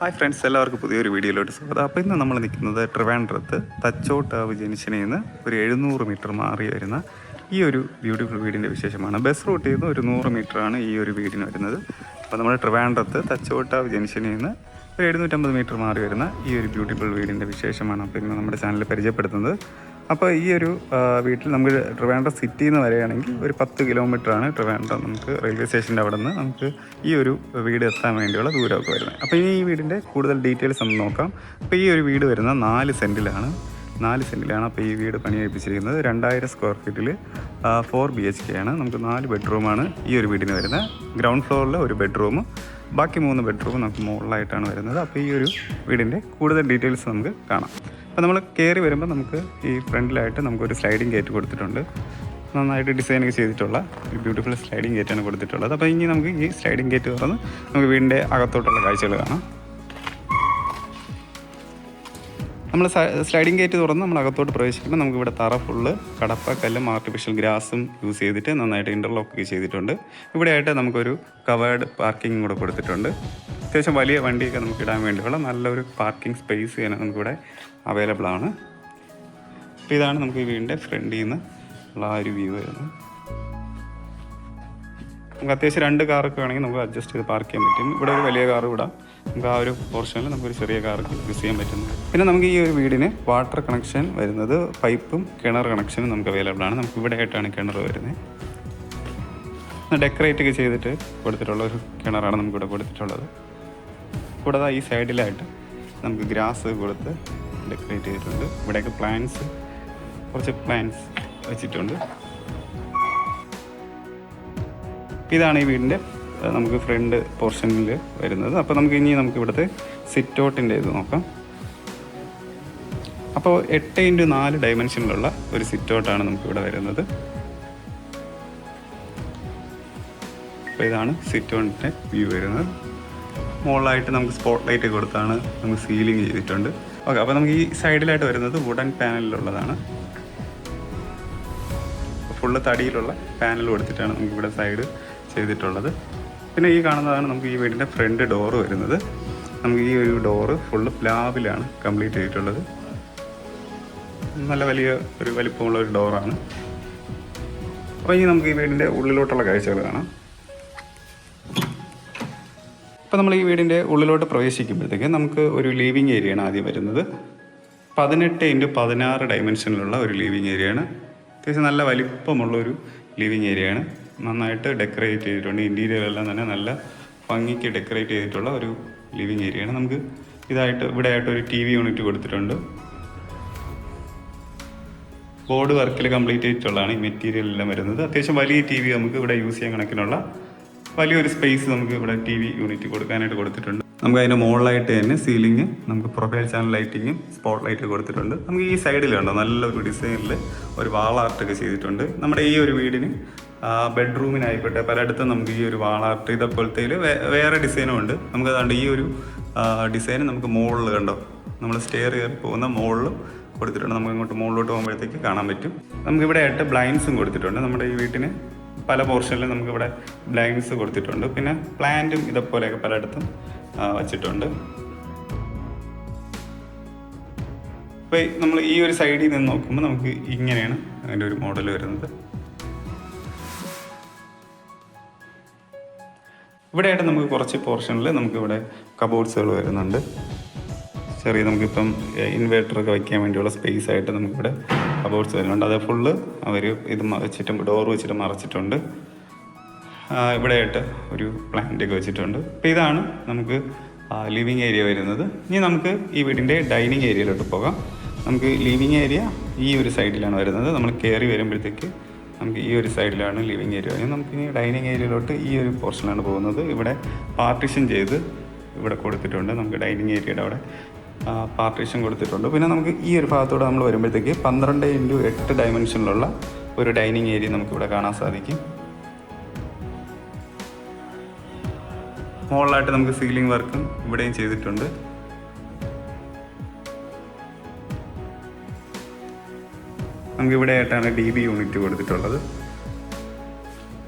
Hi friends, എല്ലാവർക്കും പുതിയൊരു വീഡിയോയിലോട്ട് സ്വാഗതം. അപ്പോൾ ഇന്ന് നമ്മൾ നിൽക്കുന്നത് ട്രിവാൻഡ്രത്ത് തച്ചോട്ടാവ് ജംഗ്ഷനിൽ നിന്ന് ഒരു 700 മീറ്റർ മാറി വരുന്ന ഈ ഒരു ബ്യൂട്ടിഫുൾ വീടിൻ്റെ വിശേഷമാണ്. ബസ് റൂട്ടിൽ നിന്ന് ഒരു 100 മീറ്ററാണ് ഈ ഒരു വീടിന് വരുന്നത്. അപ്പോൾ നമ്മൾ ട്രിവാൻഡ്രത്ത് തച്ചോട്ടാവ് ജംഗ്ഷനിൽ നിന്ന് ഒരു 750 മീറ്റർ മാറി വരുന്ന ഈ ഒരു ബ്യൂട്ടിഫുൾ വീടിൻ്റെ വിശേഷമാണ് അപ്പോൾ ഇന്ന് നമ്മുടെ ചാനലിൽ പരിചയപ്പെടുത്തുന്നത്. അപ്പോൾ ഈ ഒരു വീട്ടിൽ നമുക്ക് ട്രിവാൻഡ്രം സിറ്റിയിൽ നിന്ന് വരികയാണെങ്കിൽ ഒരു 10 കിലോമീറ്ററാണ് ട്രിവാൻഡ്രം നമുക്ക് റെയിൽവേ സ്റ്റേഷൻ്റെ അവിടെ നിന്ന് നമുക്ക് ഈ ഒരു വീട് എത്താൻ വേണ്ടിയുള്ള ദൂരമൊക്കെ വരുന്നത്. അപ്പോൾ ഇനി ഈ വീടിൻ്റെ കൂടുതൽ ഡീറ്റെയിൽസ് ഒന്ന് നോക്കാം. അപ്പോൾ ഈ ഒരു വീട് വരുന്നത് 4 സെൻറ്റിലാണ്. അപ്പോൾ ഈ വീട് പണി കഴിപ്പിച്ചിരിക്കുന്നത് 2000 സ്ക്വയർ ഫീറ്റിൽ 4 BHK ആണ്. നമുക്ക് 4 ബെഡ്റൂമാണ് ഈ ഒരു വീടിന് വരുന്നത്. ഗ്രൗണ്ട് ഫ്ലോറിൽ ഒരു ബെഡ്റൂം, ബാക്കി 3 ബെഡ്റൂം നമുക്ക് മുകളിലായിട്ടാണ് വരുന്നത്. അപ്പോൾ ഈ ഒരു വീടിൻ്റെ കൂടുതൽ ഡീറ്റെയിൽസ് നമുക്ക് കാണാം. അപ്പോൾ നമ്മൾ കയറി വരുമ്പോൾ നമുക്ക് ഈ ഫ്രണ്ടിലായിട്ട് നമുക്കൊരു സ്ലൈഡിങ് ഗേറ്റ് കൊടുത്തിട്ടുണ്ട്. നന്നായിട്ട് ഡിസൈനൊക്കെ ചെയ്തിട്ടുള്ള ഒരു ബ്യൂട്ടിഫുൾ സ്ലൈഡിങ് ഗേറ്റാണ് കൊടുത്തിട്ടുള്ളത്. അപ്പോൾ ഇനി നമുക്ക് ഈ സ്ലൈഡിങ് ഗേറ്റ് തുറന്ന് നമുക്ക് വീടിൻ്റെ അകത്തോട്ടുള്ള കാഴ്ചകൾ കാണാം. നമ്മൾ സ്ലൈഡിങ് ഗേറ്റ് തുറന്ന് നമ്മൾ അകത്തോട്ട് പ്രവേശിക്കുമ്പോൾ നമുക്ക് ഇവിടെ തറ ഫുള്ള് കടപ്പ കല്ലും ആർട്ടിഫിഷ്യൽ ഗ്രാസും യൂസ് ചെയ്തിട്ട് നന്നായിട്ട് ഇൻ്റർലോക്ക് ചെയ്തിട്ടുണ്ട്. ഇവിടെയായിട്ട് നമുക്കൊരു കവേർഡ് പാർക്കിംഗ് കൂടെ കൊടുത്തിട്ടുണ്ട്. അത്യാവശ്യം വലിയ വണ്ടിയൊക്കെ നമുക്ക് ഇടാൻ വേണ്ടിയുള്ള നല്ലൊരു പാർക്കിംഗ് സ്പേസ് തന്നെ നമുക്കിവിടെ അവൈലബിൾ ആണ്. അപ്പോൾ ഇതാണ് നമുക്ക് ഈ വീടിൻ്റെ ഫ്രണ്ടിൽ നിന്ന് ഉള്ള ആ ഒരു വ്യൂ വരുന്നത്. നമുക്ക് അത്യാവശ്യം 2 കാറൊക്കെ വേണമെങ്കിൽ നമുക്ക് അഡ്ജസ്റ്റ് ചെയ്ത് പാർക്ക് ചെയ്യാൻ പറ്റും. ഇവിടെ ഒരു വലിയ കാർ വിടാം. നമുക്ക് ആ ഒരു പോർഷനിൽ നമുക്കൊരു ചെറിയ കാർക്ക് യൂസ് ചെയ്യാൻ പറ്റുന്നത്. പിന്നെ നമുക്ക് ഈ ഒരു വീടിന് വാട്ടർ കണക്ഷൻ വരുന്നത് പൈപ്പും കിണർ കണക്ഷനും നമുക്ക് അവൈലബിൾ ആണ്. നമുക്ക് ഇവിടെ ആയിട്ടാണ് കിണർ വരുന്നത്. ഡെക്കറേറ്റ് ഒക്കെ ചെയ്തിട്ട് കൊടുത്തിട്ടുള്ള ഒരു കിണറാണ് നമുക്കിവിടെ കൊടുത്തിട്ടുള്ളത്. കൂടാതെ ഈ സൈഡിലായിട്ട് നമുക്ക് ഗ്രാസ് കൊടുത്ത് ഡെക്കറേറ്റ് ചെയ്തിട്ടുണ്ട്. ഇവിടെയൊക്കെ കുറച്ച് പ്ലാന്റ്സ് വെച്ചിട്ടുണ്ട്. ഇതാണ് ഈ വീടിൻ്റെ നമുക്ക് ഫ്രണ്ട് പോർഷനിൽ വരുന്നത്. അപ്പോൾ നമുക്ക് ഇവിടുത്തെ സിറ്റ് ഔട്ടിൻ്റെ ഇത് നോക്കാം. അപ്പോൾ 8x4 ഡയമെൻഷനിലുള്ള ഒരു സിറ്റ് ഔട്ടാണ് നമുക്കിവിടെ വരുന്നത്. അപ്പോൾ ഇതാണ് സിറ്റ് ഔട്ടിൻ്റെ വ്യൂ വരുന്നത്. മുകളിലായിട്ട് നമുക്ക് സ്പോട്ട് ലൈറ്റ് കൊടുത്താണ് നമുക്ക് സീലിംഗ് ചെയ്തിട്ടുണ്ട്. ഓക്കെ, അപ്പോൾ നമുക്ക് ഈ സൈഡിലായിട്ട് വരുന്നത് വുഡൻ പാനലിലുള്ളതാണ്. ഫുള്ള് തടിയിലുള്ള പാനൽ കൊടുത്തിട്ടാണ് നമുക്കിവിടെ സൈഡ് ചെയ്തിട്ടുള്ളത്. പിന്നെ ഈ കാണുന്നതാണ് നമുക്ക് ഈ വീടിൻ്റെ ഫ്രണ്ട് ഡോറ് വരുന്നത്. നമുക്ക് ഈ ഒരു ഡോറ് ഫുള്ള് പ്ലാവിലാണ് കംപ്ലീറ്റ് ചെയ്തിട്ടുള്ളത്. നല്ല ഒരു വലിപ്പമുള്ള ഒരു ഡോറാണ്. അപ്പോൾ ഇനി നമുക്ക് ഈ വീടിൻ്റെ ഉള്ളിലോട്ടുള്ള കാഴ്ചകൾ കാണാം. അപ്പോൾ നമ്മൾ ഈ വീടിൻ്റെ ഉള്ളിലോട്ട് പ്രവേശിക്കുമ്പോഴത്തേക്ക് നമുക്ക് ഒരു ലിവിങ് ഏരിയയാണ് ആദ്യം വരുന്നത്. 18x16 ഡയമെൻഷനിലുള്ള ഒരു ലിവിങ് ഏരിയയാണ്. അത്യാവശ്യം നല്ല വലിപ്പമുള്ളൊരു ലിവിങ് ഏരിയയാണ്. നന്നായിട്ട് ഡെക്കറേറ്റ് ചെയ്തിട്ടുണ്ട്. ഇൻറ്റീരിയറെല്ലാം തന്നെ നല്ല ഭംഗിക്ക് ഡെക്കറേറ്റ് ചെയ്തിട്ടുള്ള ഒരു ലിവിങ് ഏരിയയാണ്. നമുക്ക് ഇവിടെയായിട്ട് ഒരു TV യൂണിറ്റ് കൊടുത്തിട്ടുണ്ട്. ബോർഡ് വർക്കിൽ കംപ്ലീറ്റ് ചെയ്തിട്ടുള്ളതാണ് ഈ മെറ്റീരിയൽ എല്ലാം വരുന്നത്. അത്യാവശ്യം വലിയ TV നമുക്ക് ഇവിടെ യൂസ് ചെയ്യാൻ കണക്കിനുള്ള വലിയൊരു സ്പേസ് നമുക്ക് ഇവിടെ TV യൂണിറ്റ് കൊടുക്കാനായിട്ട് കൊടുത്തിട്ടുണ്ട്. നമുക്ക് അതിൻ്റെ മുകളിലായിട്ട് തന്നെ സീലിംഗ്, നമുക്ക് പ്രൊഫൈൽ ചാനൽ ലൈറ്റിങ്ങും സ്പോട്ട് ലൈറ്റ് കൊടുത്തിട്ടുണ്ട്. നമുക്ക് ഈ സൈഡിലുണ്ടോ നല്ലൊരു ഡിസൈനിൽ ഒരു വാൾ ആർട്ടൊക്കെ ചെയ്തിട്ടുണ്ട്. നമ്മുടെ ഈ ഒരു വീടിന് ബെഡ്റൂമിനായിക്കോട്ടെ പലയിടത്തും നമുക്ക് ഈ ഒരു വാൾ ആർട്ട് ഇതേപോലത്തെ വേറെ ഡിസൈനും ഉണ്ട്. നമുക്ക് അതുകൊണ്ട് ഈ ഒരു ഡിസൈൻ നമുക്ക് മുകളിൽ കണ്ടോ നമ്മൾ സ്റ്റെയർ കയറി പോകുന്ന മുകളിലും കൊടുത്തിട്ടുണ്ട്. നമുക്ക് ഇങ്ങോട്ട് മുകളിലോട്ട് പോകുമ്പോഴത്തേക്ക് കാണാൻ പറ്റും. നമുക്കിവിടെ ആയിട്ട് ബ്ലൈൻഡ്സും കൊടുത്തിട്ടുണ്ട്. നമ്മുടെ ഈ വീട്ടിന് പല പോർഷനിലും നമുക്കിവിടെ ബ്ലൈൻഡ്സ് കൊടുത്തിട്ടുണ്ട്. പിന്നെ പ്ലാന്റും ഇതേപോലെയൊക്കെ പലയിടത്തും വച്ചിട്ടുണ്ട്. അപ്പോൾ നമ്മൾ ഈ ഒരു സൈഡിൽ നിന്ന് നോക്കുമ്പോൾ നമുക്ക് ഇങ്ങനെയാണ് അതിൻ്റെ ഒരു മോഡൽ വരുന്നത്. ഇവിടെയായിട്ട് നമുക്ക് കുറച്ച് പോർഷനിൽ നമുക്കിവിടെ കബോർഡ്സുകൾ വരുന്നുണ്ട്. നമുക്കിപ്പം ഇൻവേർട്ടറൊക്കെ വയ്ക്കാൻ വേണ്ടിയുള്ള സ്പേസ് ആയിട്ട് നമുക്കിവിടെ കബോർഡ്സ് വരുന്നുണ്ട്. അത് ഫുള്ള് അവർ ഇത് വെച്ചിട്ട് ഡോർ വെച്ചിട്ട് മറച്ചിട്ടുണ്ട്. ഇവിടെയായിട്ട് ഒരു പ്ലാന്റൊക്കെ വെച്ചിട്ടുണ്ട്. അപ്പോൾ ഇതാണ് നമുക്ക് ലിവിങ് ഏരിയ വരുന്നത്. ഇനി നമുക്ക് ഈ വീടിൻ്റെ ഡൈനിങ് ഏരിയയിലോട്ട് പോകാം. നമുക്ക് ലിവിങ് ഏരിയ ഈ ഒരു സൈഡിലാണ് വരുന്നത്. നമ്മൾ കയറി വരുമ്പോഴത്തേക്ക് നമുക്ക് ഈ ഒരു സൈഡിലാണ് ലിവിങ് ഏരിയ വരുന്നത്. നമുക്കിനി ഡൈനിങ് ഏരിയയിലോട്ട് ഈ ഒരു പോർഷനാണ് പോകുന്നത്. ഇവിടെ പാർട്ടീഷൻ ചെയ്ത് ഇവിടെ കൊടുത്തിട്ടുണ്ട്. നമുക്ക് ഡൈനിങ് ഏരിയയുടെ അവിടെ പാർട്ടീഷൻ കൊടുത്തിട്ടുണ്ട്. പിന്നെ നമുക്ക് ഈ ഒരു ഭാഗത്തോടെ നമ്മൾ വരുമ്പോഴത്തേക്ക് 12x8 ഡയമെൻഷനിലുള്ള ഒരു ഡൈനിങ് ഏരിയ നമുക്കിവിടെ കാണാൻ സാധിക്കും. മുകളിലായിട്ട് നമുക്ക് സീലിംഗ് വർക്കും ഇവിടെയും ചെയ്തിട്ടുണ്ട്. നമുക്കിവിടെ ആയിട്ടാണ് DB യൂണിറ്റ് കൊടുത്തിട്ടുള്ളത്.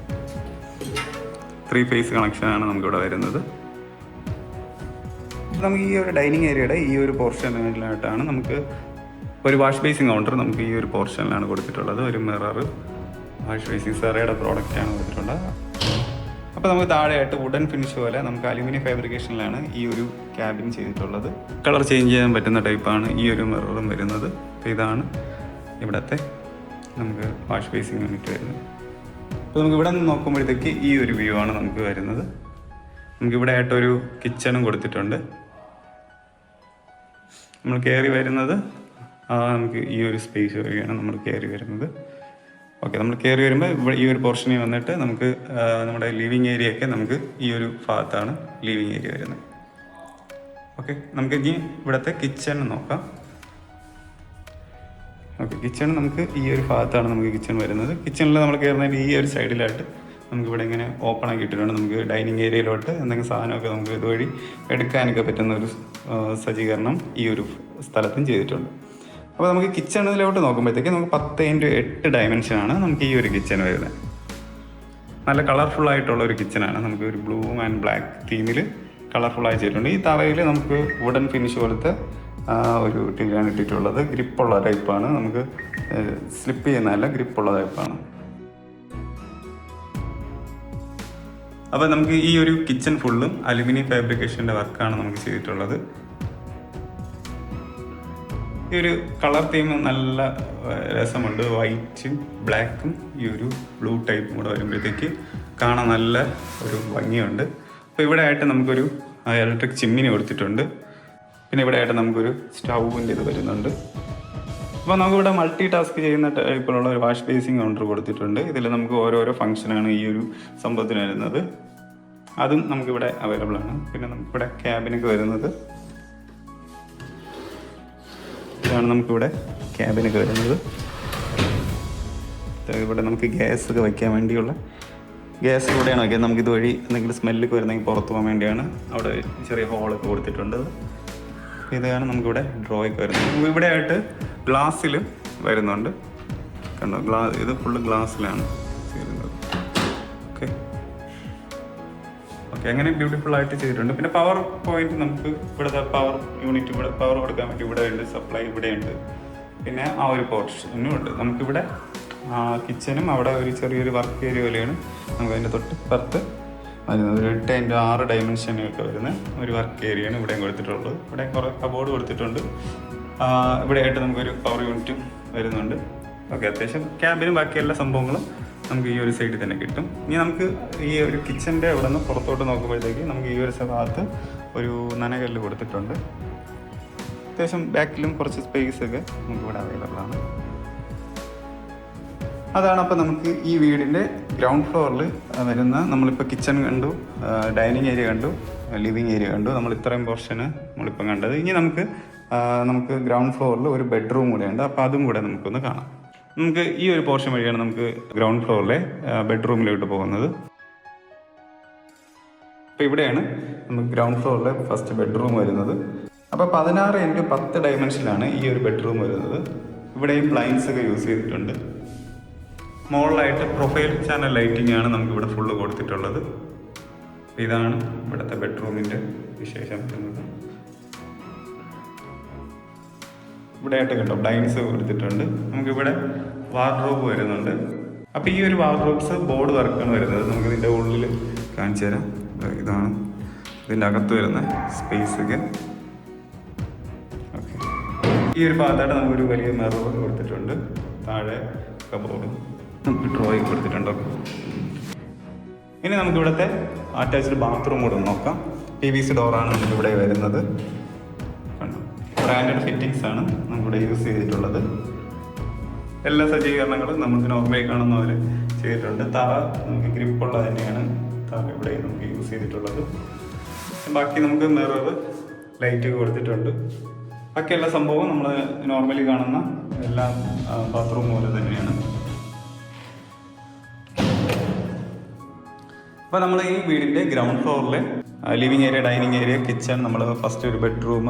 3 ഫേസ് കണക്ഷനാണ് നമുക്കിവിടെ വരുന്നത്. നമുക്ക് ഈ ഒരു ഡൈനിങ് ഏരിയയുടെ ഈ ഒരു പോർഷനിലായിട്ടാണ് നമുക്ക് ഒരു വാഷ് ബേസിൻ കൗണ്ടർ നമുക്ക് ഈ ഒരു പോർഷനിലാണ് കൊടുത്തിട്ടുള്ളത്. ഒരു മിറർ, വാഷ് ബേസിൻ സെറയുടെ പ്രോഡക്റ്റാണ് കൊടുത്തിട്ടുള്ളത്. അപ്പോൾ നമുക്ക് താഴെയായിട്ട് വുഡൻ ഫിനിഷ് പോലെ നമുക്ക് അലുമിനിയം ഫാബ്രിക്കേഷനിലാണ് ഈ ഒരു ക്യാബിൻ ചെയ്തിട്ടുള്ളത്. കളർ ചേഞ്ച് ചെയ്യാൻ പറ്റുന്ന ടൈപ്പാണ് ഈ ഒരു മിററും വരുന്നത്. അപ്പോൾ ഇതാണ് ഇവിടുത്തെ നമുക്ക് വാഷ് ബേസിൻ യൂണിറ്റ് വരുന്നത്. അപ്പോൾ നമുക്ക് ഇവിടെ നിന്ന് നോക്കുമ്പോഴത്തേക്ക് ഈ ഒരു വ്യൂ ആണ് നമുക്ക് വരുന്നത്. നമുക്ക് ഇവിടെ ആയിട്ടൊരു കിച്ചണും കൊടുത്തിട്ടുണ്ട്. നമ്മൾ കയറി വരുന്നത് നമുക്ക് ഈ ഒരു സ്പേസ് വഴിയാണ് നമ്മൾ കയറി വരുന്നത്. ഓക്കെ, നമ്മൾ കയറി വരുമ്പോൾ ഇവിടെ ഈ ഒരു പോർഷനിൽ വന്നിട്ട് നമുക്ക് നമ്മുടെ ലിവിങ് ഏരിയയൊക്കെ നമുക്ക് ഈ ഒരു ഭാഗത്താണ് ലിവിങ് ഏരിയ വരുന്നത്. ഓക്കെ, നമുക്ക് ഇനി ഇവിടുത്തെ കിച്ചൺ നോക്കാം. ഓക്കെ, കിച്ചൺ നമുക്ക് ഈ ഒരു ഭാഗത്താണ് നമുക്ക് കിച്ചൺ വരുന്നത്. കിച്ചണിൽ നമ്മൾ കയറുന്നതിൻ്റെ ഈ ഒരു സൈഡിലായിട്ട് നമുക്കിവിടെ ഇങ്ങനെ ഓപ്പൺ ആക്കി ഇട്ടിട്ടുണ്ട്. നമുക്ക് ഡൈനിങ് ഏരിയയിലോട്ട് എന്തെങ്കിലും സാധനമൊക്കെ നമുക്ക് ഇതുവഴി എടുക്കാനൊക്കെ പറ്റുന്ന ഒരു സജ്ജീകരണം ഈ ഒരു സ്ഥലത്തും ചെയ്തിട്ടുണ്ട്. അപ്പോൾ നമുക്ക് കിച്ചണിലോട്ട് നോക്കുമ്പോഴത്തേക്ക് നമുക്ക് 10x8 ഡയമെൻഷനാണ് നമുക്ക് ഈ ഒരു കിച്ചൺ വരുന്നത്. നല്ല കളർഫുള്ളായിട്ടുള്ള ഒരു കിച്ചണാണ്. നമുക്ക് ഒരു ബ്ലൂ ആൻഡ് ബ്ലാക്ക് തീമിൽ കളർഫുള്ളായി ചെയ്തിട്ടുണ്ട്. ഈ തറയിൽ നമുക്ക് വുഡൻ ഫിനിഷ് പോലത്തെ ഒരു ടീലാണ് ഇട്ടിട്ടുള്ളത്. ഗ്രിപ്പുള്ള ടൈപ്പാണ്, നമുക്ക് സ്ലിപ്പ് ചെയ്യുന്നതല്ല, ഗ്രിപ്പുള്ള ടൈപ്പാണ്. അപ്പോൾ നമുക്ക് ഈ ഒരു കിച്ചൺ ഫുള്ളും അലുമിനിയം ഫാബ്രിക്കേഷൻ്റെ വർക്കാണ് നമുക്ക് ചെയ്തിട്ടുള്ളത്. ഈ ഒരു കളർ തീം നല്ല രസമുണ്ട്. വൈറ്റും ബ്ലാക്കും ഈ ഒരു ബ്ലൂ ടൈപ്പും കൂടെ വരുമ്പോഴത്തേക്ക് കാണാൻ നല്ല ഒരു ഭംഗിയുണ്ട്. അപ്പോൾ ഇവിടെ ആയിട്ട് നമുക്കൊരു ഇലക്ട്രിക് ചിമ്മിനി കൊടുത്തിട്ടുണ്ട്. പിന്നെ ഇവിടെ ആയിട്ട് നമുക്കൊരു സ്റ്റൗവിൻ്റെ ഇത് വരുന്നുണ്ട്. അപ്പോൾ നമുക്കിവിടെ മൾട്ടി ടാസ്ക് ചെയ്യുന്ന ടൈപ്പിലുള്ള ഒരു വാഷ് ബേസിൻ കൗണ്ടർ കൊടുത്തിട്ടുണ്ട്. ഇതിൽ നമുക്ക് ഓരോരോ ഫംഗ്ഷനാണ് ഈ ഒരു സംഭവത്തിന് വരുന്നത്. അതും നമുക്കിവിടെ അവൈലബിൾ ആണ്. പിന്നെ നമുക്കിവിടെ ക്യാബിനൊക്കെ വരുന്നത് ഇതാണ്. നമുക്കിവിടെ ക്യാബിനൊക്കെ വരുന്നത് ഇവിടെ നമുക്ക് ഗ്യാസ് ഒക്കെ വയ്ക്കാൻ വേണ്ടിയുള്ള ഗ്യാസ് ഇവിടെയാണ് വയ്ക്കുക. നമുക്ക് ഇതുവഴി എന്തെങ്കിലും സ്മെല്ലൊക്കെ വരുന്നെങ്കിൽ പുറത്ത് പോകാൻ വേണ്ടിയാണ് അവിടെ ചെറിയ ഹോളൊക്കെ കൊടുത്തിട്ടുണ്ട്. ഇതാണ് നമുക്കിവിടെ ഡ്രോയൊക്കെ വരുന്നത്. നമുക്ക് ഇവിടെ ആയിട്ട് ഗ്ലാസ്സിൽ വരുന്നുണ്ട്. കണ്ടോ, ഇത് ഫുള്ള് ഗ്ലാസ്സിലാണ് ചെയ്യുന്നത്. ഓക്കെ ഓക്കെ, അങ്ങനെ ബ്യൂട്ടിഫുൾ ആയിട്ട് ചെയ്തിട്ടുണ്ട്. പിന്നെ പവർ പോയിന്റ് നമുക്ക് ഇവിടുത്തെ പവർ യൂണിറ്റ് ഇവിടെ പവർ കൊടുക്കാൻ വേണ്ടി ഇവിടെ ഉണ്ട്, സപ്ലൈ ഇവിടെ ഉണ്ട്. പിന്നെ ആ ഒരു പോർഷനും ഉണ്ട്. നമുക്കിവിടെ കിച്ചനും അവിടെ ഒരു ചെറിയൊരു വർക്ക് ഏരിയ പോലെയാണ് നമുക്ക് അതിൻ്റെ തൊട്ട് വരുന്നത്. ഒരു 8x6 ഡയമെൻഷനൊക്കെ വരുന്ന ഒരു വർക്ക് ഏരിയയാണ് ഇവിടെയും കൊടുത്തിട്ടുള്ളത്. ഇവിടെ കുറേ കബോർഡ് കൊടുത്തിട്ടുണ്ട്. ഇവിടെ ആയിട്ട് നമുക്കൊരു പവർ യൂണിറ്റും വരുന്നുണ്ട്. ഓക്കെ, അത്യാവശ്യം ക്യാബിനും ബാക്കി എല്ലാ സംഭവങ്ങളും നമുക്ക് ഈ ഒരു സൈഡിൽ തന്നെ കിട്ടും. ഇനി നമുക്ക് ഈ ഒരു കിച്ചൻ്റെ അവിടെ നിന്ന് പുറത്തോട്ട് നോക്കുമ്പോഴത്തേക്ക് നമുക്ക് ഈ ഒരു ഭാഗത്ത് ഒരു നനകല്ല് കൊടുത്തിട്ടുണ്ട്. അത്യാവശ്യം ബാക്കിലും കുറച്ച് സ്പേസൊക്കെ നമുക്കിവിടെ അവൈലബിൾ ആണ്. അതാണ് അപ്പോൾ നമുക്ക് ഈ വീടിൻ്റെ ഗ്രൗണ്ട് ഫ്ലോറിൽ വരുന്ന, നമ്മളിപ്പോൾ കിച്ചൺ കണ്ടു, ഡൈനിങ് ഏരിയ കണ്ടു, ലിവിങ് ഏരിയ കണ്ടു, നമ്മൾ ഇത്രയും പോർഷന് നമ്മളിപ്പം കണ്ടത്. ഇനി നമുക്ക് ഗ്രൗണ്ട് ഫ്ലോറിൽ ഒരു ബെഡ്റൂം കൂടെ ഉണ്ട്. അപ്പോൾ അതും കൂടെ നമുക്കൊന്ന് കാണാം. നമുക്ക് ഈ ഒരു പോർഷൻ വഴിയാണ് നമുക്ക് ഗ്രൗണ്ട് ഫ്ലോറിലെ ബെഡ്റൂമിലോട്ട് പോകുന്നത്. അപ്പോൾ ഇവിടെയാണ് നമുക്ക് ഗ്രൗണ്ട് ഫ്ലോറിലെ ഫസ്റ്റ് ബെഡ്റൂം വരുന്നത്. അപ്പോൾ 16x10 ഡയമെൻഷനിലാണ് ഈ ഒരു ബെഡ്റൂം വരുന്നത്. ഇവിടെയും ബ്ലൈൻഡ്സ് ഒക്കെ യൂസ് ചെയ്തിട്ടുണ്ട്. മുകളിലായിട്ട് പ്രൊഫൈൽ ചാനൽ ലൈറ്റിംഗ് ആണ് നമുക്കിവിടെ ഫുള്ള് കൊടുത്തിട്ടുള്ളത്. ഇതാണ് ഇവിടുത്തെ ബെഡ്റൂമിൻ്റെ വിശേഷം വരുന്നത്. ഇവിടെ ആയിട്ട് കണ്ടോ ബ്ലൈൻഡ്സ് കൊടുത്തിട്ടുണ്ട്. നമുക്കിവിടെ വാർഡ്രോബ് വരുന്നുണ്ട്. അപ്പോൾ ഈ ഒരു വാർഡ്രോബ്സ് ബോർഡ് വർക്കാണ് വരുന്നത്. നമുക്കിതിൻ്റെ ഉള്ളിൽ കാണിച്ചു തരാം. ഇതാണ് ഇതിൻ്റെ അകത്ത് വരുന്ന സ്പേസൊക്കെ. ഓക്കെ, ഈ ഒരു ഭാഗത്തായിട്ട് നമുക്കൊരു വലിയ മിറർ കൊടുത്തിട്ടുണ്ട്. താഴെ കബോർഡും നമുക്ക് ഡ്രോയിങ് കൊടുത്തിട്ടുണ്ട്. ഇനി നമുക്കിവിടുത്തെ അറ്റാച്ച്ഡ് ബാത്റൂം കൂടെ നോക്കാം. PVC ഡോറാണ് നമുക്കിവിടെ വരുന്നത്. ബ്രാൻഡഡ് ഫിറ്റിങ്സ് ആണ് നമുക്കിവിടെ യൂസ് ചെയ്തിട്ടുള്ളത്. എല്ലാ സജ്ജീകരണങ്ങളും നമുക്ക് നോർമലി കാണുന്ന പോലെ ചെയ്തിട്ടുണ്ട്. തറ നമുക്ക് ഗ്രിപ്പുള്ള തന്നെയാണ് തറ ഇവിടെ നമുക്ക് യൂസ് ചെയ്തിട്ടുള്ളത്. ബാക്കി നമുക്ക് മിറർ ലൈറ്റ് കൊടുത്തിട്ടുണ്ട്. ബാക്കി എല്ലാ സംഭവവും നമ്മൾ നോർമലി കാണുന്ന എല്ലാ ബാത്റൂം പോലെ തന്നെയാണ്. അപ്പോൾ നമ്മൾ ഈ വീടിൻ്റെ ഗ്രൗണ്ട് ഫ്ലോറിലെ living area, dining area, kitchen, നമ്മൾ ഫസ്റ്റ് ഒരു ബെഡ്റൂം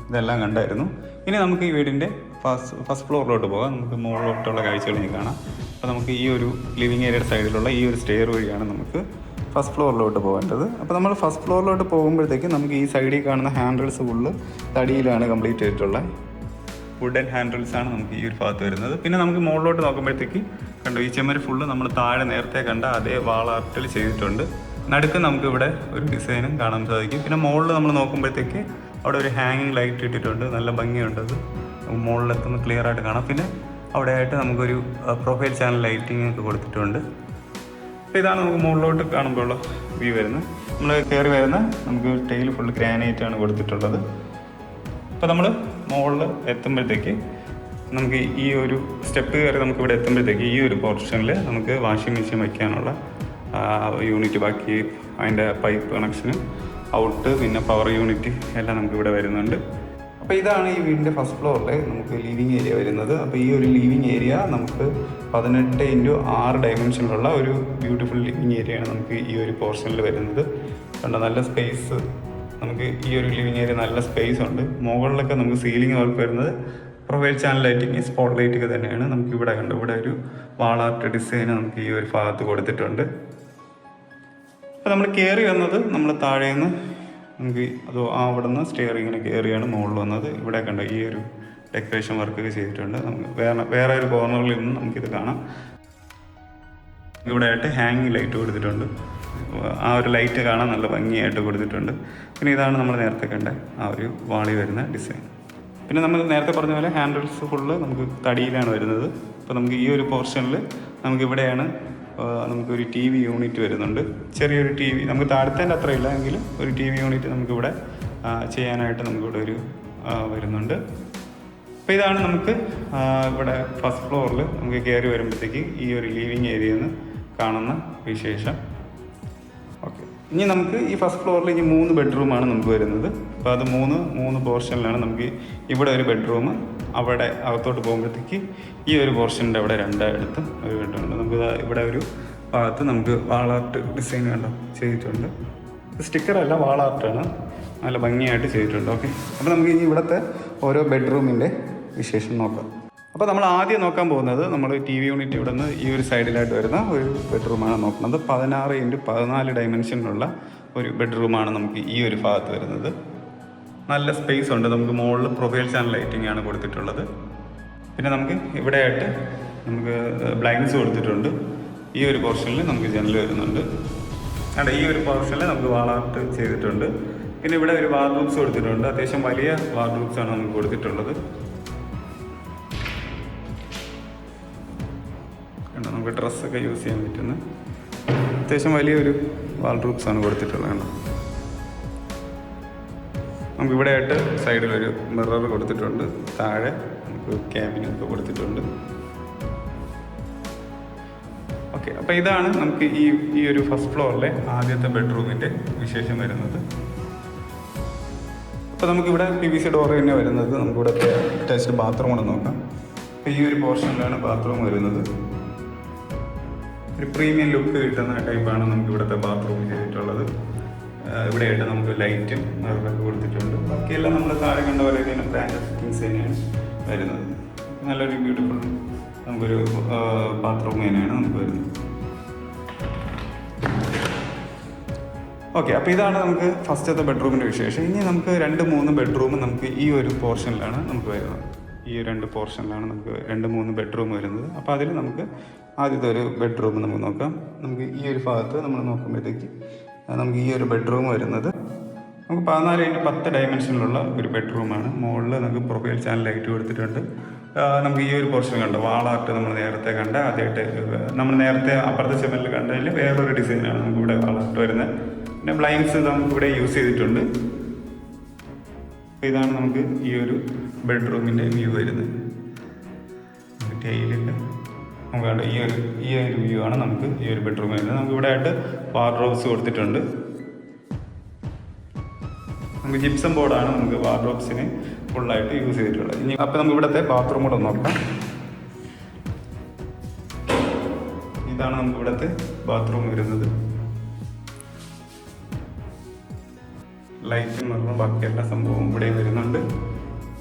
ഇതെല്ലാം കണ്ടായിരുന്നു. ഇനി നമുക്ക് ഈ വീടിൻ്റെ ഫസ്റ്റ് ഫ്ലോറിലോട്ട് പോകാം. നമുക്ക് മുകളിലോട്ടുള്ള കാഴ്ചകൾ ഇനി കാണാം. അപ്പോൾ നമുക്ക് ഈ ഒരു ലിവിങ് ഏരിയയുടെ സൈഡിലുള്ള ഈ ഒരു സ്റ്റെയർ വഴിയാണ് നമുക്ക് ഫസ്റ്റ് ഫ്ലോറിലോട്ട് പോകേണ്ടത്. അപ്പോൾ നമ്മൾ ഫസ്റ്റ് ഫ്ലോറിലോട്ട് പോകുമ്പോഴത്തേക്ക് നമുക്ക് ഈ സൈഡിൽ കാണുന്ന ഹാൻഡിൽസ് ഫുള്ള് തടിയിലാണ് കംപ്ലീറ്റ് ചെയ്തിട്ടുള്ളത്. വുഡൻ ഹാൻഡിൽസാണ് നമുക്ക് ഈ ഒരു ഭാഗത്ത് വരുന്നത്. പിന്നെ നമുക്ക് മുകളിലോട്ട് നോക്കുമ്പോഴത്തേക്ക് കണ്ടോ, ഈ ചെമ്മര് ഫുള്ള് നമ്മൾ താഴെ നേരത്തെ കണ്ട അതേ വാൾ ആർട്ടിൽ ചെയ്തിട്ടുണ്ട്. നടുക്ക് നമുക്ക് ഇവിടെ ഒരു ഡിസൈനും കാണാൻ സാധിക്കും. പിന്നെ മുകളിൽ നമ്മൾ നോക്കുമ്പോഴത്തേക്ക് അവിടെ ഒരു ഹാങ്ങിങ് ലൈറ്റ് ഇട്ടിട്ടുണ്ട്, നല്ല ഭംഗിയുണ്ടത്. മുകളിലെത്തുമ്പോൾ ക്ലിയർ ആയിട്ട് കാണാം. പിന്നെ അവിടെ ആയിട്ട് നമുക്കൊരു പ്രൊഫൈൽ ചാനൽ ലൈറ്റിംഗ് ഒക്കെ കൊടുത്തിട്ടുണ്ട്. അപ്പോൾ ഇതാണ് നമുക്ക് മുകളിലോട്ട് കാണുമ്പോൾ ഉള്ള വ്യൂ വരുന്നത്. നമ്മൾ കയറി വരുന്ന നമുക്ക് ടൈൽ ഫുൾ ഗ്രാനൈറ്റ് ആണ് കൊടുത്തിട്ടുള്ളത്. അപ്പോൾ നമ്മൾ മുകളിൽ എത്തുമ്പോഴത്തേക്ക് നമുക്ക് ഈ ഒരു സ്റ്റെപ്പ് കയറി നമുക്ക് ഇവിടെ എത്തുമ്പോഴത്തേക്ക് ഈ ഒരു പോർഷനിൽ നമുക്ക് വാഷിംഗ് മെഷീൻ വയ്ക്കാനുള്ള യൂണിറ്റ്, ബാക്കി അതിൻ്റെ പൈപ്പ് കണക്ഷന്, ഔട്ട്, പിന്നെ പവർ യൂണിറ്റ് എല്ലാം നമുക്ക് ഇവിടെ വരുന്നുണ്ട്. അപ്പോൾ ഇതാണ് ഈ വീടിൻ്റെ ഫസ്റ്റ് ഫ്ലോറിലെ നമുക്ക് ലിവിങ് ഏരിയ വരുന്നത്. അപ്പോൾ ഈ ഒരു ലിവിങ് ഏരിയ നമുക്ക് 18x6 ഡയമെൻഷനിലുള്ള ഒരു ബ്യൂട്ടിഫുൾ ലിവിങ് ഏരിയയാണ് നമുക്ക് ഈ ഒരു പോർഷനിൽ വരുന്നത്. കണ്ടോ, നല്ല സ്പേസ്, നമുക്ക് ഈ ഒരു ലിവിങ് ഏരിയ നല്ല സ്പേസ് ഉണ്ട്. മുകളിലൊക്കെ നമുക്ക് സീലിംഗ് വർക്ക് വരുന്നത് പ്രൊഫൈൽ ചാനൽ ലൈറ്റിങ്, സ്പോട്ട് ലൈറ്റൊക്കെ തന്നെയാണ്. നമുക്ക് ഇവിടെ കണ്ടു, ഇവിടെ ഒരു വാൾ ആർട്ട് ഡിസൈൻ നമുക്ക് ഈ ഒരു ഭാഗത്ത് കൊടുത്തിട്ടുണ്ട്. അപ്പോൾ നമ്മൾ കയറി വന്നത് നമ്മൾ താഴെ നിന്ന് നമുക്ക് അവിടെ നിന്ന് സ്റ്റെയർ ഇങ്ങനെ കയറിയാണ് മുകളിൽ വന്നത്. ഇവിടെ കണ്ടോ, ഈ ഒരു ഡെക്കറേഷൻ വർക്കൊക്കെ ചെയ്തിട്ടുണ്ട്. നമുക്ക് വേറെ ഒരു കോർണറിൽ നിന്ന് നമുക്കിത് കാണാം. ഇവിടെ ആയിട്ട് ഹാങ്ങിങ് ലൈറ്റ് കൊടുത്തിട്ടുണ്ട്. ആ ഒരു ലൈറ്റ് കാണാൻ നല്ല ഭംഗിയായിട്ട് കൊടുത്തിട്ടുണ്ട്. പിന്നെ ഇതാണ് നമ്മൾ നേരത്തെ കണ്ട ആ ഒരു വാളി വരുന്ന ഡിസൈൻ. പിന്നെ നമ്മൾ നേരത്തെ പറഞ്ഞ പോലെ ഹാൻഡിൽസ് ഫുള്ള് നമുക്ക് തടിയിലാണ് വരുന്നത്. അപ്പോൾ നമുക്ക് ഈ ഒരു പോർഷനിൽ നമുക്കിവിടെയാണ് നമുക്കൊരു ടി വി യൂണിറ്റ് വരുന്നുണ്ട്. ചെറിയൊരു ടി വി, നമുക്ക് താഴത്തേൻ്റെ അത്ര ഇല്ല എങ്കിലും ഒരു ടി വി യൂണിറ്റ് നമുക്കിവിടെ ചെയ്യാനായിട്ട് നമുക്കിവിടെ ഒരു വരുന്നുണ്ട്. അപ്പോൾ ഇതാണ് നമുക്ക് ഇവിടെ ഫസ്റ്റ് ഫ്ലോറിൽ നമുക്ക് കയറി വരുമ്പോഴത്തേക്ക് ഈ ഒരു ലിവിങ് ഏരിയയിൽ നിന്ന് കാണുന്ന വിശേഷം. ഓക്കെ, ഇനി നമുക്ക് ഈ ഫസ്റ്റ് ഫ്ലോറിൽ ഇനി 3 ബെഡ്റൂമാണ് നമുക്ക് വരുന്നത്. അപ്പോൾ അത് മൂന്ന് പോർഷനിലാണ്. നമുക്ക് ഇവിടെ ഒരു ബെഡ്റൂം, അവിടെ അകത്തോട്ട് പോകുമ്പോഴത്തേക്ക് ഈ ഒരു പോർഷൻ്റെ അവിടെ രണ്ടിടത്തും ഒരു ബെഡ്റൂമുണ്ട്. നമുക്ക് ഇവിടെ ഒരു ഭാഗത്ത് നമുക്ക് വാൾ ആർട്ട് ഡിസൈൻ കണ്ടോ ചെയ്തിട്ടുണ്ട്. സ്റ്റിക്കറല്ല, വാൾ ആർട്ടാണ്, നല്ല ഭംഗിയായിട്ട് ചെയ്തിട്ടുണ്ട്. ഓക്കെ, അപ്പോൾ നമുക്ക് ഇനി ഇവിടുത്തെ ഓരോ ബെഡ്റൂമിൻ്റെ വിശേഷം നോക്കാം. അപ്പോൾ നമ്മൾ ആദ്യം നോക്കാൻ പോകുന്നത് നമ്മൾ ടി വി യൂണിറ്റ് ഇവിടെ നിന്ന് ഈ ഒരു സൈഡിലായിട്ട് വരുന്ന ഒരു ബെഡ്റൂമാണ് നോക്കുന്നത്. 16x14 ഡയമെൻഷനിലുള്ള ഒരു ബെഡ്റൂമാണ് നമുക്ക് ഈ ഒരു ഭാഗത്ത് വരുന്നത്. നല്ല സ്പേസ് ഉണ്ട്. നമുക്ക് മുകളിൽ പ്രൊഫൈൽ ചാനൽ ലൈറ്റിംഗ് ആണ് കൊടുത്തിട്ടുള്ളത്. പിന്നെ നമുക്ക് ഇവിടെയായിട്ട് നമുക്ക് ബ്ലൈൻഡ്സ് കൊടുത്തിട്ടുണ്ട്. ഈ ഒരു പോർഷനിൽ നമുക്ക് ജനൽ വരുന്നുണ്ട്. അവിടെ ഈ ഒരു പോർഷനിൽ നമുക്ക് വാൾ ആർട്ട് ചെയ്തിട്ടുണ്ട്. പിന്നെ ഇവിടെ ഒരു വാർഡ്രോബ്സ് കൊടുത്തിട്ടുണ്ട്. അത്യാവശ്യം വലിയ വാർഡ്രോബ്സ് ആണ് നമുക്ക് കൊടുത്തിട്ടുള്ളത്. നമുക്ക് ഡ്രസ്സൊക്കെ യൂസ് ചെയ്യാൻ പറ്റുന്ന അത്യാവശ്യം വലിയൊരു വാർഡ്രോബ്സ് ആണ് കൊടുത്തിട്ടുള്ളത്. കണ്ടോ, നമുക്ക് ഇവിടെ ആയിട്ട് സൈഡിലൊരു മിറർ കൊടുത്തിട്ടുണ്ട്. താഴെ നമുക്ക് ക്യാബിനൊക്കെ കൊടുത്തിട്ടുണ്ട്. ഓക്കെ, അപ്പോൾ ഇതാണ് നമുക്ക് ഈ ഒരു ഫസ്റ്റ് ഫ്ലോറിലെ ആദ്യത്തെ ബെഡ്റൂമിൻ്റെ വിശേഷം വരുന്നത്. അപ്പോൾ നമുക്കിവിടെ PVC ഡോർ തന്നെ വരുന്നത്. നമുക്കിവിടെ അറ്റാച്ച്ഡ് ബാത്റൂം കൂടെ നോക്കാം. അപ്പോൾ ഈ ഒരു പോർഷനിലാണ് ബാത്റൂം വരുന്നത്. ഒരു പ്രീമിയം ലുക്ക് കിട്ടുന്ന ടൈപ്പാണ് നമുക്ക് ഇവിടുത്തെ ബാത്റൂം ചെയ്തിട്ടുള്ളത്. ഇവിടെയായിട്ട് നമുക്ക് ലൈറ്റും മിററൊക്കെ കൊടുത്തിട്ടുണ്ട്. ബാക്കിയെല്ലാം നമ്മൾ താഴെ കണ്ട പോലെ തന്നെ ബ്രാൻഡ് ഫിറ്റിങ്സ് തന്നെയാണ് വരുന്നത്. നല്ലൊരു ബ്യൂട്ടിഫുൾ നമുക്കൊരു ബാത്റൂം തന്നെയാണ് നമുക്ക് വരുന്നത്. ഓക്കെ, അപ്പോൾ ഇതാണ് നമുക്ക് ഫസ്റ്റത്തെ ബെഡ്റൂമിൻ്റെ വിശേഷം. ഇനി നമുക്ക് 2-3 ബെഡ്റൂം നമുക്ക് ഈ ഒരു പോർഷനിലാണ് നമുക്ക് വരുന്നത്. ഈ 2 പോർഷനിലാണ് നമുക്ക് 2-3 ബെഡ്റൂം വരുന്നത്. അപ്പോൾ അതിൽ നമുക്ക് ആദ്യത്തെ ഒരു ബെഡ്റൂം നമുക്ക് നോക്കാം. നമുക്ക് ഈ ഒരു ഭാഗത്ത് നമ്മൾ നോക്കുമ്പോഴത്തേക്ക് നമുക്ക് ഈ ഒരു ബെഡ്റൂം വരുന്നത് നമുക്ക് 14x10 ഡയമെൻഷനിലുള്ള ഒരു ബെഡ്റൂമാണ്. മുകളിൽ നമുക്ക് പ്രൊഫൈൽ ചാനൽ ലൈറ്റ് കൊടുത്തിട്ടുണ്ട്. നമുക്ക് ഈ ഒരു പോർഷൻ കണ്ടോ, വാൾ ആർട്ട് നമ്മൾ നേരത്തെ കണ്ട ആദ്യമായിട്ട് നമ്മൾ നേരത്തെ അപ്പുറത്തെ ചെമ്മലിൽ കണ്ടതിൽ വേറൊരു ഡിസൈനാണ് നമുക്ക് ഇവിടെ വാൾ ആർട്ട് വരുന്നത്. പിന്നെ ബ്ലൈൻഡ്സ് നമുക്കിവിടെ യൂസ് ചെയ്തിട്ടുണ്ട്. അപ്പോൾ ഇതാണ് നമുക്ക് ഈ ഒരു ബെഡ്റൂമിൻ്റെ വ്യൂ വരുന്നത്. ടൈലില്ല, നമുക്ക് കണ്ട ഈ ഒരു വ്യൂ ആണ് നമുക്ക് ഈ ഒരു ബെഡ്റൂം വരുന്നത്. നമുക്ക് ഇവിടെ ആയിട്ട് വാർഡ്രോബ്സ് കൊടുത്തിട്ടുണ്ട്. നമുക്ക് ജിപ്സം ബോർഡാണ് നമുക്ക് വാർഡ്രോബ്സിന് ഫുള്ളായിട്ട് യൂസ് ചെയ്തിട്ടുള്ളത്. ഇനി അപ്പോൾ നമുക്ക് ഇവിടുത്തെ ബാത്റൂം കൂടെ നോക്കാം. ഇതാണ് നമുക്ക് ഇവിടുത്തെ ബാത്റൂം വരുന്നത്. ലൈറ്റും മിററും ബാക്കി എല്ലാ സംഭവവും ഇവിടെ വരുന്നുണ്ട്.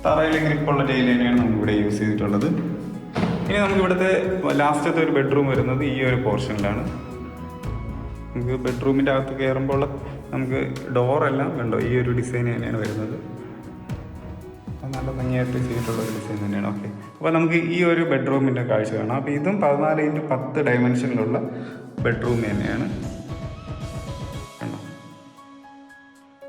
തറയിൽ ഗ്രിപ്പുള്ള ടൈൽ തന്നെയാണ് നമുക്ക് ഇവിടെ യൂസ് ചെയ്തിട്ടുള്ളത്. ഇനി നമുക്ക് ഇവിടുത്തെ ലാസ്റ്റത്തെ ഒരു ബെഡ്റൂം വരുന്നത് ഈ ഒരു പോർഷനിലാണ്. നമുക്ക് ബെഡ്റൂമിൻ്റെ അകത്ത് കയറുമ്പോൾ നമുക്ക് ഡോറെല്ലാം കണ്ടോ ഈ ഒരു ഡിസൈൻ തന്നെയാണ് വരുന്നത്. നല്ല ഭംഗിയായിട്ട് ചെയ്തിട്ടുള്ള ഒരു ഡിസൈൻ തന്നെയാണ്. ഓക്കെ, അപ്പോൾ നമുക്ക് ഈ ഒരു ബെഡ്റൂമിൻ്റെ കാഴ്ച കാണാം. അപ്പോൾ ഇതും 14x10 ഡയമെൻഷനിലുള്ള ബെഡ്റൂം തന്നെയാണ്. കണ്ടോ,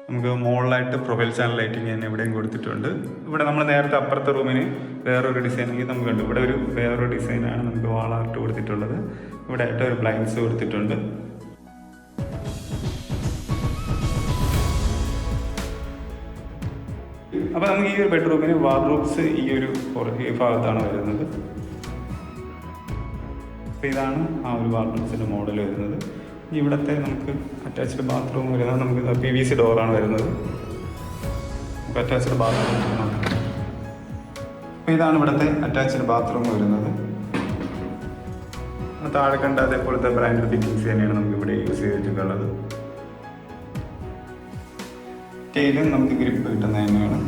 നമുക്ക് മുകളിലായിട്ട് പ്രൊഫൈൽ ചാനൽ ലൈറ്റിംഗ് തന്നെ ഇവിടെയും കൊടുത്തിട്ടുണ്ട്. ഇവിടെ നമ്മൾ നേരത്തെ അപ്പുറത്തെ റൂമിന് വേറൊരു ഡിസൈനെങ്കിൽ നമുക്ക് കണ്ടു. ഇവിടെ വേറൊരു ഡിസൈനാണ് നമുക്ക് വാൾ ആർട്ട് കൊടുത്തിട്ടുള്ളത്. ഇവിടെ ആയിട്ട് ഒരു ബ്ലൈൻഡ്സ് കൊടുത്തിട്ടുണ്ട്. അപ്പോൾ നമുക്ക് ഈ ഒരു ബെഡ്റൂമിന് വാർഡ്രോബ്സ് ഈ ഒരു ഭാഗത്താണ് വരുന്നത്. അപ്പോൾ ഇതാണ് ആ ഒരു വാർഡ്രോബ്സിൻ്റെ മോഡൽ വരുന്നത്. ഇവിടുത്തെ നമുക്ക് അറ്റാച്ച്ഡ് ബാത്റൂം വരുന്നത് നമുക്ക് PVC ഡോറാണ് വരുന്നത്. നമുക്ക് അറ്റാച്ച്ഡ് ബാത്റൂം. അപ്പോൾ ഇതാണ് ഇവിടുത്തെ അറ്റാച്ച്ഡ് ബാത്റൂം വരുന്നത്. താഴെ കണ്ട അതേപോലത്തെ ബ്രാൻഡഡ് ഫിറ്റിങ്സ് തന്നെയാണ് നമുക്ക് ഇവിടെ യൂസ് ചെയ്തിട്ടുള്ളത്. ടൈലും നമുക്ക് ഗ്രിപ്പ് കിട്ടുന്നത് തന്നെയാണ്.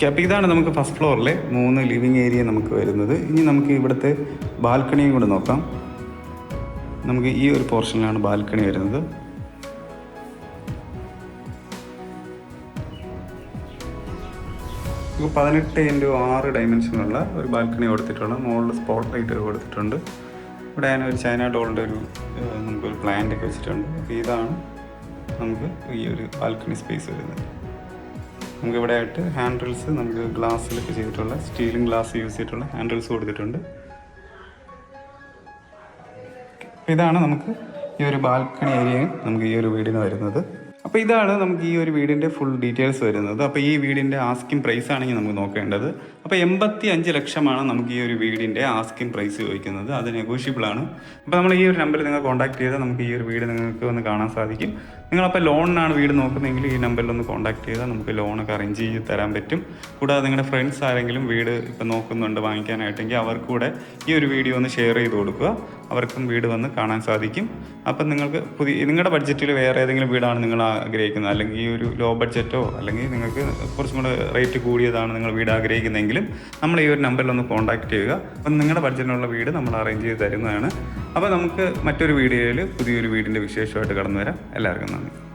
അപ്പോൾ ഇതാണ് നമുക്ക് ഫസ്റ്റ് ഫ്ലോറിലെ 3 ലിവിങ് ഏരിയ നമുക്ക് വരുന്നത്. ഇനി നമുക്ക് ഇവിടുത്തെ ബാൽക്കണിയും കൂടെ നോക്കാം. നമുക്ക് ഈ ഒരു പോർഷനിലാണ് ബാൽക്കണി വരുന്നത്. നമുക്ക് 18x6 ഡയമെൻഷനുള്ള ഒരു ബാൽക്കണി കൊടുത്തിട്ടുള്ള മുകളിൽ സ്പോട്ട് ലൈറ്റ് കൊടുത്തിട്ടുണ്ട്. ഇവിടെ ഞാൻ ഒരു ചൈന ഡോളിൻ്റെ നമുക്കൊരു പ്ലാന്റ് ഒക്കെ വെച്ചിട്ടുണ്ട്. അപ്പോൾ ഇതാണ് നമുക്ക് ഈ ഒരു ബാൽക്കണി സ്പേസ് വരുന്നത്. നമുക്ക് ഇവിടെ ആയിട്ട് ഹാൻഡിൽസ് നമുക്ക് ഗ്ലാസ്സിലൊക്കെ ചെയ്തിട്ടുള്ള സ്റ്റീലും ഗ്ലാസ് യൂസ് ചെയ്തിട്ടുള്ള ഹാൻഡിൽസ് കൊടുത്തിട്ടുണ്ട്. ഇതാണ് നമുക്ക് ഈ ഒരു ബാൽക്കണി ഏരിയ നമുക്ക് ഈ ഒരു വീടിന് വരുന്നത്. അപ്പോൾ ഇതാണ് നമുക്ക് ഈ ഒരു വീടിൻ്റെ ഫുൾ ഡീറ്റെയിൽസ് വരുന്നത്. അപ്പോൾ ഈ വീടിൻ്റെ ആസ്കിംഗ് പ്രൈസ് ആണെങ്കിൽ നമുക്ക് നോക്കേണ്ടത്. അപ്പോൾ 85 ലക്ഷമാണ് നമുക്ക് ഈ ഒരു വീടിൻ്റെ ആസ്കിംഗ് പ്രൈസ് ചോദിക്കുന്നത്. അത് നെഗോഷ്യബിൾ ആണ്. അപ്പോൾ നമ്മൾ ഈ ഒരു നമ്പറിൽ നിങ്ങൾ കോൺടാക്ട് ചെയ്താൽ നമുക്ക് ഈ ഒരു വീട് നിങ്ങൾക്ക് ഒന്ന് കാണാൻ സാധിക്കും. നിങ്ങളപ്പോൾ ലോണിനാണ് വീട് നോക്കുന്നതെങ്കിൽ ഈ നമ്പറിൽ ഒന്ന് കോൺടാക്ട് ചെയ്താൽ നമുക്ക് ലോണൊക്കെ അറേഞ്ച് ചെയ്ത് തരാൻ പറ്റും. കൂടാതെ നിങ്ങളുടെ ഫ്രണ്ട്സ് ആരെങ്കിലും വീട് ഇപ്പം നോക്കുന്നുണ്ട് വാങ്ങിക്കാനായിട്ടെങ്കിൽ അവർക്കൂടെ ഈ ഒരു വീഡിയോ ഒന്ന് ഷെയർ ചെയ്ത് കൊടുക്കുക. അവർക്കും വീട് വന്ന് കാണാൻ സാധിക്കും. അപ്പം നിങ്ങൾക്ക് നിങ്ങളുടെ ബഡ്ജറ്റിൽ വേറെ ഏതെങ്കിലും വീടാണ് നിങ്ങൾ ആഗ്രഹിക്കുന്നത്, അല്ലെങ്കിൽ ഈ ഒരു ലോ ബഡ്ജറ്റോ അല്ലെങ്കിൽ നിങ്ങൾക്ക് കുറച്ചും കൂടെ റേറ്റ് കൂടിയതാണ് നിങ്ങൾ വീട് ആഗ്രഹിക്കുന്നതെങ്കിലും നമ്മൾ ഈ ഒരു നമ്പറിൽ ഒന്ന് കോൺടാക്ട് ചെയ്യുക. അപ്പം നിങ്ങളുടെ ബഡ്ജറ്റിനുള്ള വീട് നമ്മൾ അറേഞ്ച് ചെയ്ത് തരുന്നതാണ്. അപ്പോൾ നമുക്ക് മറ്റൊരു വീഡിയോയിൽ പുതിയൊരു വീടിൻ്റെ വിശേഷമായിട്ട് കടന്നു വരാം. എല്ലാവർക്കും നന്ദി.